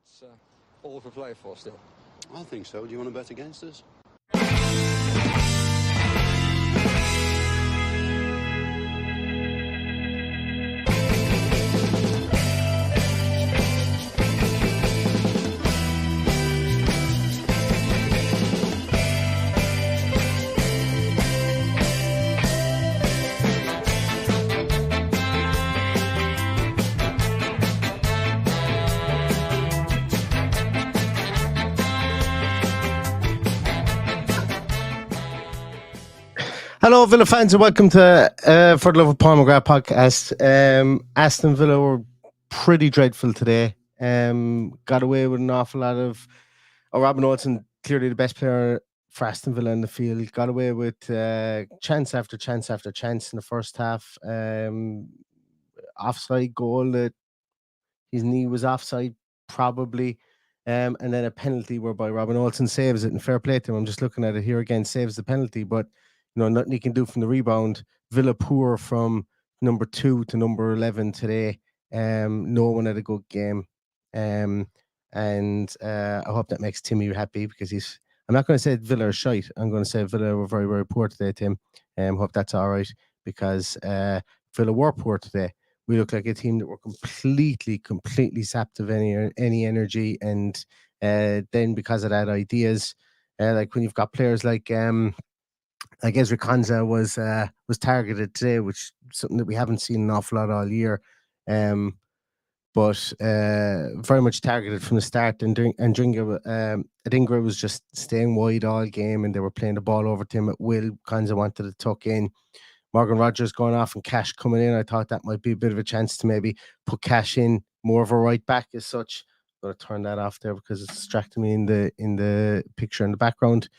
It's all to play for still. I think so. Do you want to bet against us? Hello, Villa fans, and welcome to for the Love of Paul McGrath podcast. Aston Villa were pretty dreadful today. Got away with an awful lot of... Robin Olsen, clearly the best player for Aston Villa in the field, got away with chance after chance after chance in the first half. Offside goal that his knee was offside, probably. And then a penalty whereby Robin Olsen saves it, and fair play to him. I'm just looking at it here again, saves the penalty, but nothing he can do from the rebound. Villa poor from number 2 to number 11 today. No one had a good game. And I hope that makes Timmy happy, because I'm not going to say Villa are shite. I'm going to say Villa were very, very poor today, Tim. Hope that's all right, because Villa were poor today. We look like a team that were completely sapped of any energy. And then because of that, ideas, like when you've got players like Ezra Konsa was targeted today, which is something that we haven't seen an awful lot all year, but very much targeted from the start. And Adingra was just staying wide all game, and they were playing the ball over to him at will. Konsa wanted to tuck in. Morgan Rogers going off and Cash coming in. I thought that might be a bit of a chance to maybe put Cash in more of a right back as such. I'm going to turn that off there because it's distracting me in the picture in the background.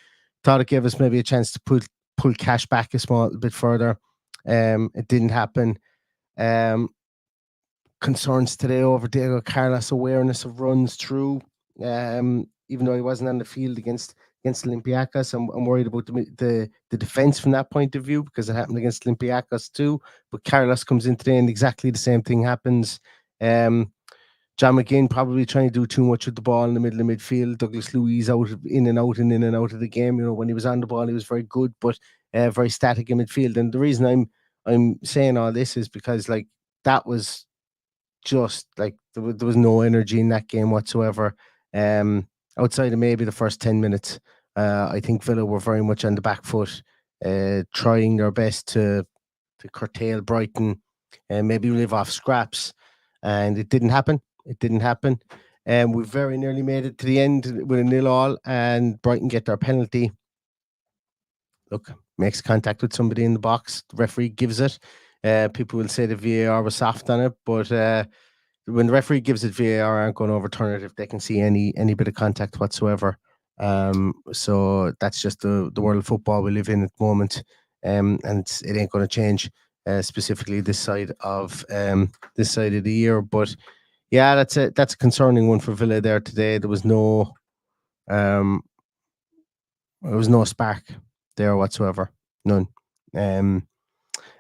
Thought it gave us maybe a chance to pull Cash back a small bit further. It didn't happen. Concerns today over Diego Carlos' awareness of runs through. Even though he wasn't on the field against Olympiacos, I'm worried about the defense from that point of view, because it happened against Olympiacos too. But Carlos comes in today and exactly the same thing happens. John McGinn probably trying to do too much with the ball in the middle of midfield. Douglas Luiz in and out of the game. When he was on the ball, he was very good, but very static in midfield. And the reason I'm saying all this is because that was just there was no energy in that game whatsoever. Outside of maybe the first 10 minutes, I think Villa were very much on the back foot, trying their best to curtail Brighton and maybe live off scraps. And it didn't happen. We very nearly made it to the end with a 0-0, and Brighton get their penalty. Look, makes contact with somebody in the box. The referee gives it. People will say the VAR was soft on it, but when the referee gives it, VAR aren't going to overturn it if they can see any bit of contact whatsoever. So that's just the world of football we live in at the moment, and it ain't going to change, specifically this side of the year. But yeah, that's a concerning one for Villa there today. There was no spark there whatsoever, none.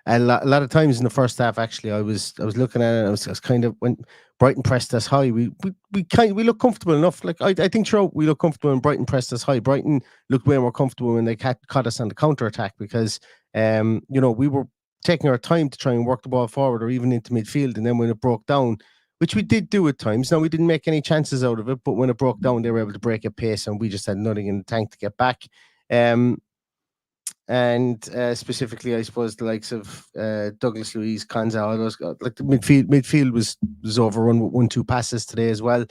A lot of times in the first half, actually, I was looking at it. I was kind of, when Brighton pressed us high, we look comfortable enough. I think throughout we look comfortable when Brighton pressed us high. Brighton looked way more comfortable when they caught us on the counter attack, because we were taking our time to try and work the ball forward or even into midfield. And then when it broke down, which we did do at times, now we didn't make any chances out of it, but when it broke down, they were able to break at pace, and we just had nothing in the tank to get back. And specifically, I suppose the likes of Douglas Luiz, Konsa, all those guys, the midfield was overrun with 1-2 passes today as well.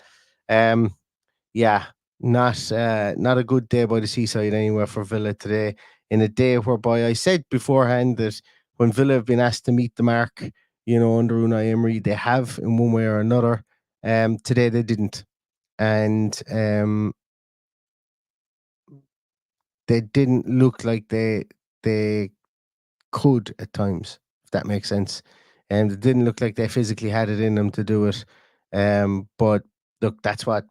Yeah, not a good day by the seaside anywhere for Villa today, in a day whereby I said beforehand that when Villa have been asked to meet the mark, under Unai Emery, they have in one way or another. Today they didn't, and they didn't look like they could at times, if that makes sense. And it didn't look like they physically had it in them to do it. But look, that's probably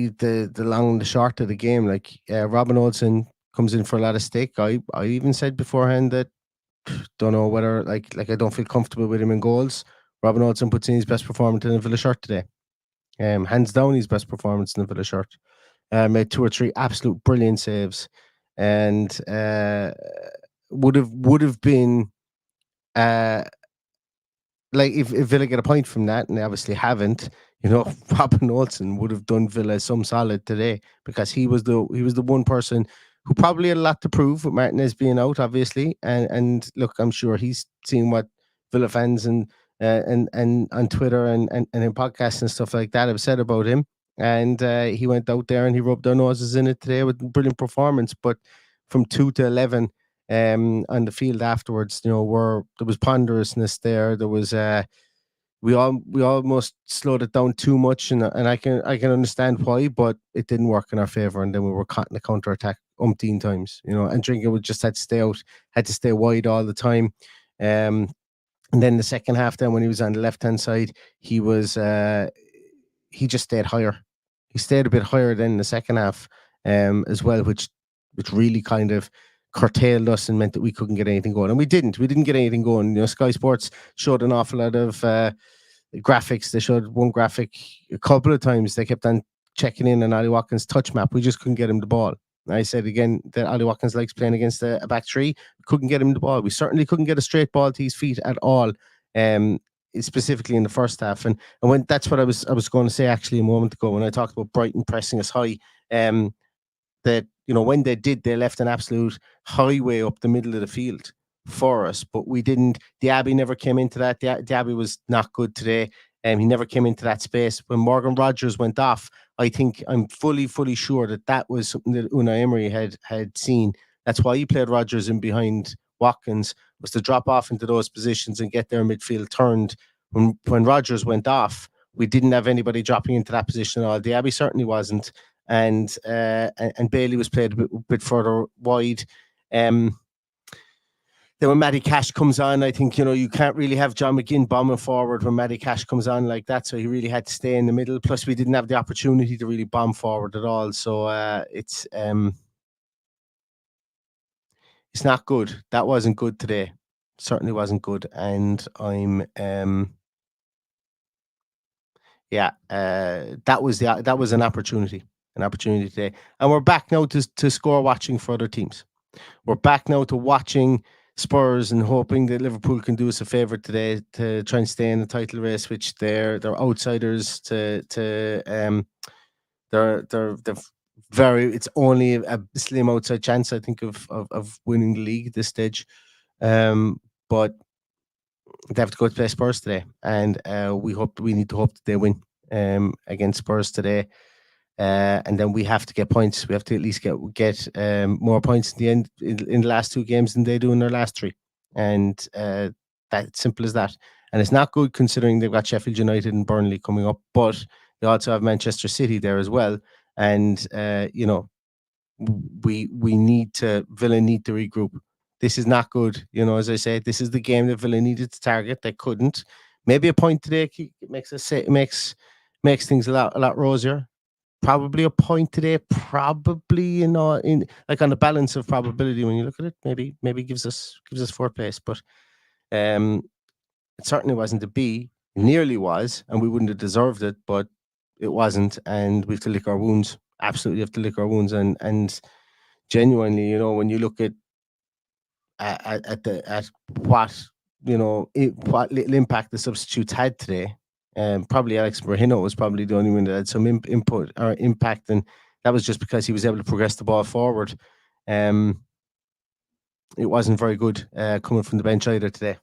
the long and the short of the game. Robin Olsen comes in for a lot of stick. I even said beforehand that don't know whether I don't feel comfortable with him in goals. Robin Olsen puts in his best performance in a Villa shirt today. Hands down, his best performance in a Villa shirt. Made 2 or 3 absolute brilliant saves, and would have been like if Villa get a point from that, and they obviously haven't. Robin Olsen would have done Villa some solid today, because he was the one person who probably had a lot to prove with Martinez being out, obviously. And look, I'm sure he's seen what Villa fans and on Twitter and in podcasts and stuff like that have said about him. And he went out there and he rubbed their noses in it today with a brilliant performance. But from 2 to 11 on the field afterwards, there was ponderousness there. There was we almost slowed it down too much, and I can understand why, but it didn't work in our favor, and then we were caught in the counter attack umpteen times. And Drinker would just had to stay wide all the time. And then the second half, then when he was on the left hand side, he just stayed higher. He stayed a bit higher than the second half as well, which really kind of curtailed us and meant that we couldn't get anything going. And we didn't get anything going. Sky Sports showed an awful lot of graphics. They showed one graphic a couple of times. They kept on checking in on Ollie Watkins' touch map. We just couldn't get him the ball. I said again that Ollie Watkins likes playing against a back three. We couldn't get him the ball. We certainly couldn't get a straight ball to his feet at all, specifically in the first half. And when that's what I was going to say actually a moment ago when I talked about Brighton pressing us high. That when they did, they left an absolute highway up the middle of the field for us, but we didn't. Diaby never came into that. Diaby was not good today. He never came into that space. When Morgan Rogers went off, I think I'm fully sure that was something that Unai Emery had seen. That's why he played Rogers in behind Watkins, was to drop off into those positions and get their midfield turned. When Rogers went off, we didn't have anybody dropping into that position at all. Diaby certainly wasn't. And Bailey was played a bit further wide. Then when Matty Cash comes on, I think, you can't really have John McGinn bombing forward when Matty Cash comes on like that. So he really had to stay in the middle. Plus, we didn't have the opportunity to really bomb forward at all. So it's not good. That wasn't good today. Certainly wasn't good. And I'm that was an opportunity. An opportunity today. And we're back now to score watching for other teams. We're back now to watching Spurs and hoping that Liverpool can do us a favour today to try and stay in the title race, which they're outsiders to they're very, it's only a slim outside chance, I think, of winning the league at this stage. But they have to go to play Spurs today, and we need to hope that they win against Spurs today. And then we have to get points. We have to at least get more points in the end in the last 2 games than they do in their last 3. And that's simple as that. And it's not good considering they've got Sheffield United and Burnley coming up, but they also have Manchester City there as well. And Villa need to regroup. This is not good. As I said, this is the game that Villa needed to target. They couldn't. Maybe a point today makes things a lot rosier. Probably a point today, probably in like on the balance of probability when you look at it, maybe gives us 4th place, but it certainly wasn't to be. It nearly was, and we wouldn't have deserved it, but it wasn't, and we have to lick our wounds. Absolutely have to lick our wounds, and genuinely, when you look at what what little impact the substitutes had today. Probably Alex Moreno was probably the only one that had some input or impact, and that was just because he was able to progress the ball forward. It wasn't very good coming from the bench either today.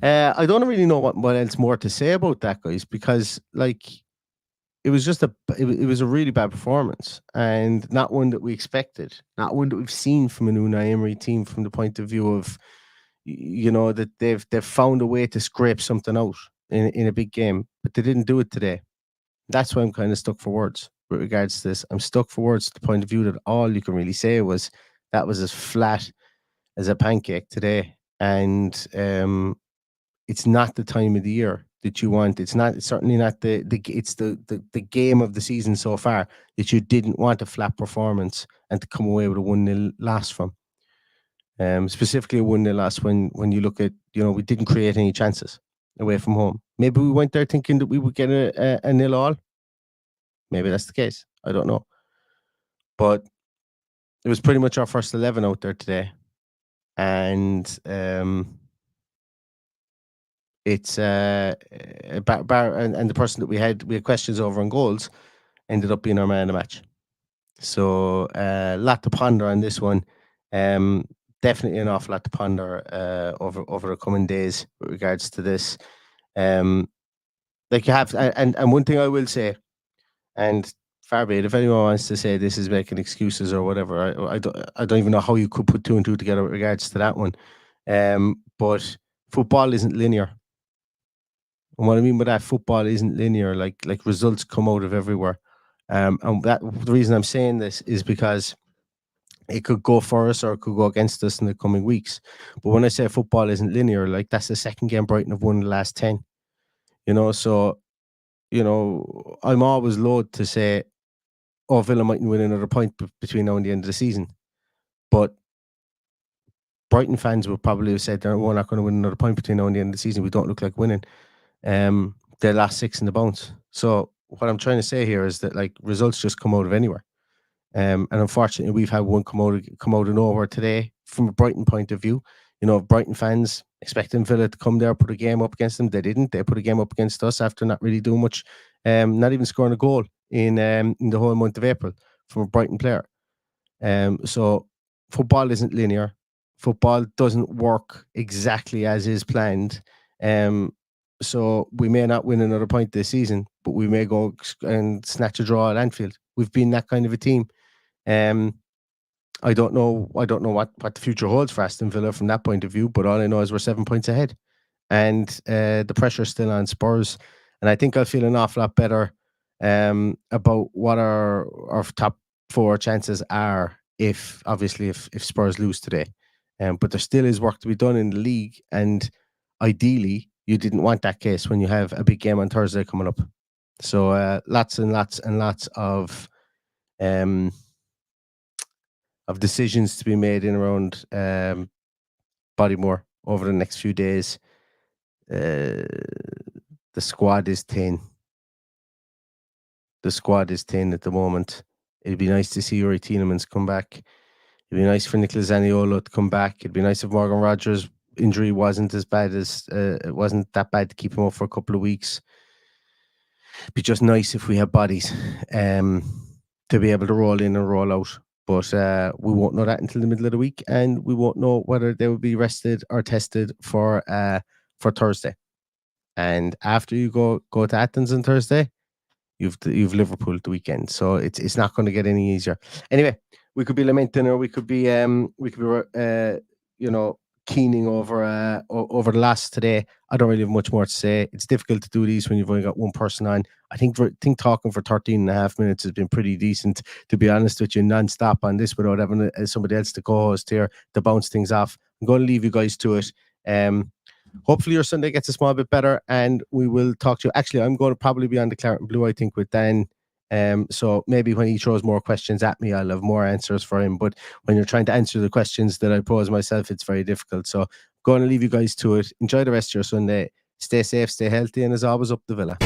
I don't really know what else more to say about that, guys, because it was just it was a really bad performance, and not one that we expected, not one that we've seen from an Unai Emery team from the point of view of that they've found a way to scrape something out in a big game, but they didn't do it today. That's why I'm kind of stuck for words with regards to this. I'm stuck for words to the point of view that all you can really say was that was as flat as a pancake today, and it's not the time of the year that you want. It's certainly not it's the game of the season so far that you didn't want a flat performance and to come away with a 1-0 loss from. Specifically a 1-0 loss when you look at, we didn't create any chances. away from home. Maybe we went there thinking that we would get a 0-all. Maybe that's the case. I don't know. But it was pretty much our first 11 out there today. And it's and the person that we had questions over on goals ended up being our man of the match. So a lot to ponder on this one. Definitely an awful lot to ponder over the coming days with regards to this. Like you have, and one thing I will say, and far be it, if anyone wants to say this is making excuses or whatever, I don't even know how you could put two and two together with regards to that one. But football isn't linear. And what I mean by that, football isn't linear. Like results come out of everywhere. And that the reason I'm saying this is because it could go for us or it could go against us in the coming weeks. But when I say football isn't linear, like that's the second game Brighton have won in the last 10. So I'm always loath to say, oh, Villa mightn't win another point between now and the end of the season. But Brighton fans would probably have said, we're not going to win another point between now and the end of the season. We don't look like winning. They lost 6 in the bounce. So what I'm trying to say here is that like results just come out of anywhere. And unfortunately, we've had one come out of nowhere today from a Brighton point of view. Brighton fans expecting Villa to come there, put a game up against them. They didn't. They put a game up against us after not really doing much, not even scoring a goal in the whole month of April from a Brighton player. So football isn't linear. Football doesn't work exactly as is planned. So we may not win another point this season, but we may go and snatch a draw at Anfield. We've been that kind of a team. I don't know what the future holds for Aston Villa from that point of view, but all I know is we're 7 points ahead, and the pressure's still on Spurs. And I think I'll feel an awful lot better about what our top 4 chances are if Spurs lose today. But there still is work to be done in the league, and ideally you didn't want that case when you have a big game on Thursday coming up. So lots and lots and lots of decisions to be made in around Bodymore over the next few days. The squad is thin. The squad is thin at the moment. It'd be nice to see Yuri Tielemans come back. It'd be nice for Nicola Zaniolo to come back. It'd be nice if Morgan Rogers' injury wasn't as bad as it wasn't that bad to keep him up for a couple of weeks. It'd be just nice if we had bodies to be able to roll in and roll out. But we won't know that until the middle of the week, and we won't know whether they will be rested or tested for Thursday. And after you go to Athens on Thursday, you've Liverpool the weekend, so it's not going to get any easier. Anyway, we could be lamenting, or we could be keening over the loss today. I don't really have much more to say. It's difficult to do these when you've only got one person on. I think talking for 13 and a half minutes has been pretty decent, to be honest with you, non-stop on this without having somebody else to co-host here to bounce things off. I'm going to leave you guys to it. Hopefully your Sunday gets a small bit better, and we will talk to you. Actually, I'm going to probably be on the Claret and Blue, I think, with Dan. So maybe when he throws more questions at me, I'll have more answers for him. But when you're trying to answer the questions that I pose myself, it's very difficult. So I'm going to leave you guys to it. Enjoy the rest of your Sunday. Stay safe, stay healthy, and as always, up the Villa.